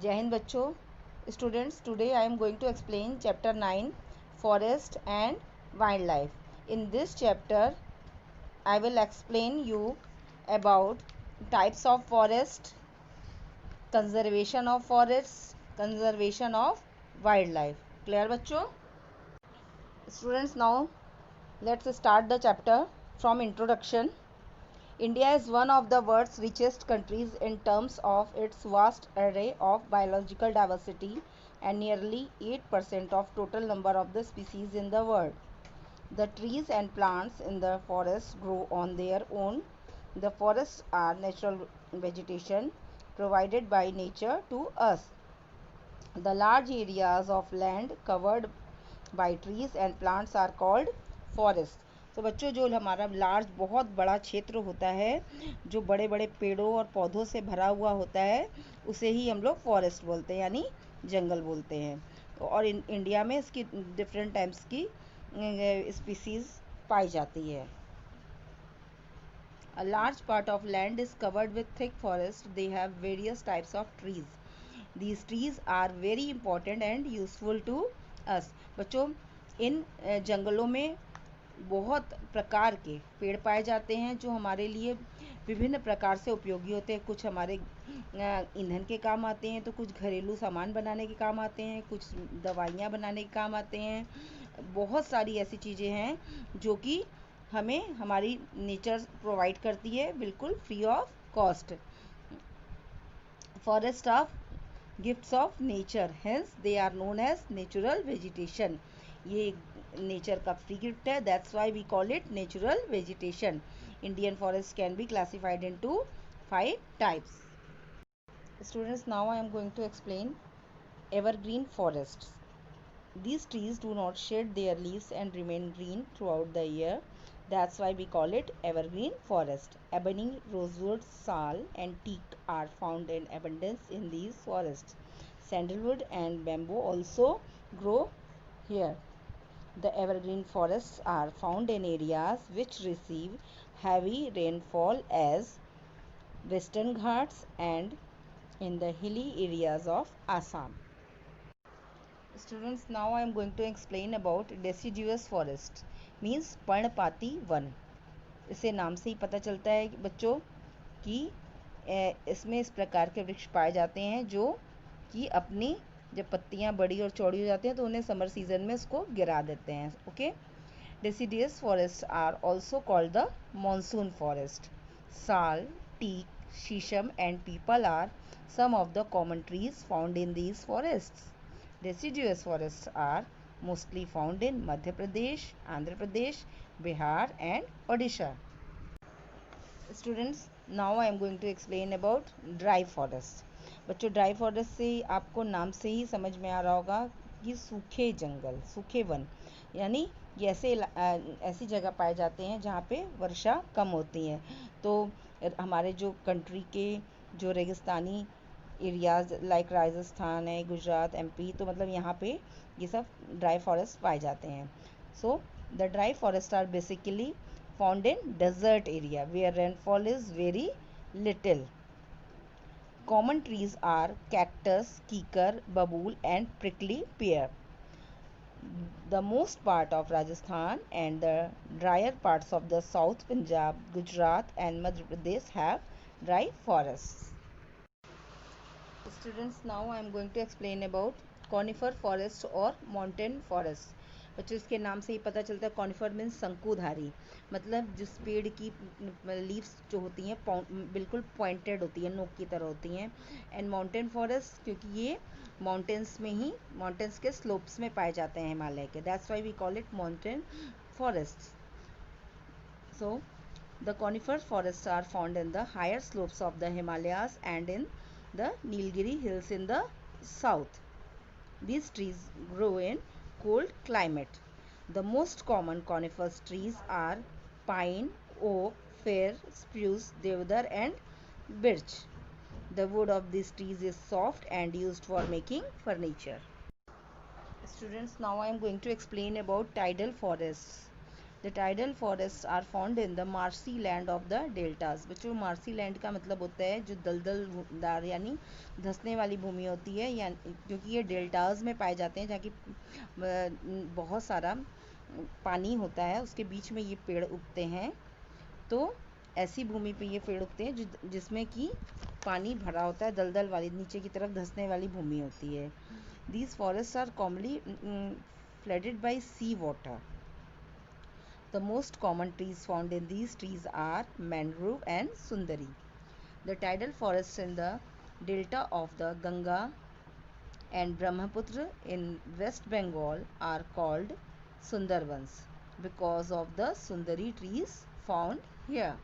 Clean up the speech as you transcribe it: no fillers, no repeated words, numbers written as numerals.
जय हिंद बच्चों. Students, today I am going to explain chapter 9, Forest and Wildlife. In this chapter I will explain you about types of forest, conservation of forests, conservation of wildlife. Clear बच्चों? Students, now let's start the chapter from introduction. India is one of the world's richest countries in terms of its vast array of biological diversity and nearly 8% of total number of the species in the world. The trees and plants in the forest grow on their own. The forests are natural vegetation provided by nature to us. The large areas of land covered by trees and plants are called forest. तो बच्चों, जो हमारा large बहुत बड़ा क्षेत्र होता है, जो बड़े बड़े पेड़ों और पौधों से भरा हुआ होता है, उसे ही हम लोग फॉरेस्ट बोलते हैं, यानी जंगल बोलते हैं. और इंडिया में इसकी डिफरेंट टाइप्स की स्पीसीज पाई जाती है. A large part of land is covered with thick forest. They have various types of trees. These trees are very important and useful to us. बच्चों, इन जंगलों में बहुत प्रकार के पेड़ पाए जाते हैं जो हमारे लिए विभिन्न प्रकार से उपयोगी होते हैं. कुछ हमारे ईंधन के काम आते हैं, तो कुछ घरेलू सामान बनाने के काम आते हैं, कुछ दवाइयाँ बनाने के काम आते हैं. बहुत सारी ऐसी चीज़ें हैं जो कि हमें हमारी नेचर प्रोवाइड करती है बिल्कुल free of cost. Forest of gifts of nature, hence they are known as natural vegetation. ये नेचर का फ्री गिफ्ट है, that's why we call it natural vegetation. Indian forest can be classified into 5 types. Students, now I am going to explain evergreen forests. These trees do not shed their leaves and remain green throughout the year. That's why we call it evergreen forest. Ebony, rosewood, sal, and teak are found in abundance in these forests. Sandalwood and bamboo also grow here. The evergreen forests are found in areas which receive heavy rainfall as Western Ghats and in the hilly areas of Assam. Students, now I am going to explain about deciduous forest, means पर्णपाती one. इसे नाम से ही पता चलता है कि बच्चों कि इसमें इस प्रकार के वृक्ष पाए जाते हैं जो कि अपनी जब पत्तियां बड़ी और चौड़ी हो जाती हैं तो उन्हें समर सीजन में इसको गिरा देते हैं. Okay. Deciduous forests are also called the monsoon forest. Sal, teak, shisham and peepal are some of the common trees found in these forests. Deciduous forests are mostly found in Madhya Pradesh, Andhra Pradesh, Bihar and Odisha. Students, now I am going to explain about dry forest. बच्चों, dry forest से आपको नाम से ही समझ में आ रहा होगा कि सूखे जंगल, सूखे वन, यानी ये ऐसी जगह पाए जाते हैं जहाँ पे वर्षा कम होती है. तो हमारे जो कंट्री के जो रेगिस्तानी एरियाज लाइक राजस्थान है, गुजरात, एमपी, तो मतलब यहाँ पे ये सब ड्राई फॉरेस्ट पाए जाते हैं. So the dry forest are basically found in desert area where rainfall is very little. Common trees are cactus, kikar, babool and prickly pear. The most part of Rajasthan and the drier parts of the South Punjab, Gujarat and Madhya Pradesh have dry forests. Students, now I am going to explain about conifer forest और mountain forest. बच्चों, इसके नाम से ही पता चलता है conifer means शंकुधारी, मतलब जिस पेड़ की लीव्स जो होती हैं बिल्कुल पॉइंटेड होती हैं, नोक की तरह होती हैं. एंड माउंटेन फॉरेस्ट क्योंकि ये माउंटेन्स में ही, माउंटेन्स के स्लोप्स में पाए जाते हैं हिमालय के, that's why we call it mountain forest. So the conifer forests are found in the higher slopes of the Himalayas and in the Nilgiri hills in the south. These trees grow in cold climate. The most common coniferous trees are pine, oak, fir, spruce, deodar and birch. The wood of these trees is soft and used for making furniture. Students, now I am going to explain about tidal forests. The tidal forest are found in the marshy land of the deltas. बच्चों, marshy land का मतलब होता है जो दलदलदार यानी धंसने वाली भूमि होती है, या क्योंकि ये डेल्टास में पाए जाते हैं जहाँ की बहुत सारा पानी होता है, उसके बीच में ये पेड़ उगते हैं। तो ऐसी भूमि पे ये पेड़ उगते हैं जिसमें कि पानी भरा होता है, दलदल वाली नीचे की तरफ धंसने वाली भूमि होती है। These forest are commonly flooded by sea water. The most common trees found in these trees are mangrove and sundari. The tidal forests in the delta of the Ganga and Brahmaputra in West Bengal are called Sundarbans because of the sundari trees found here.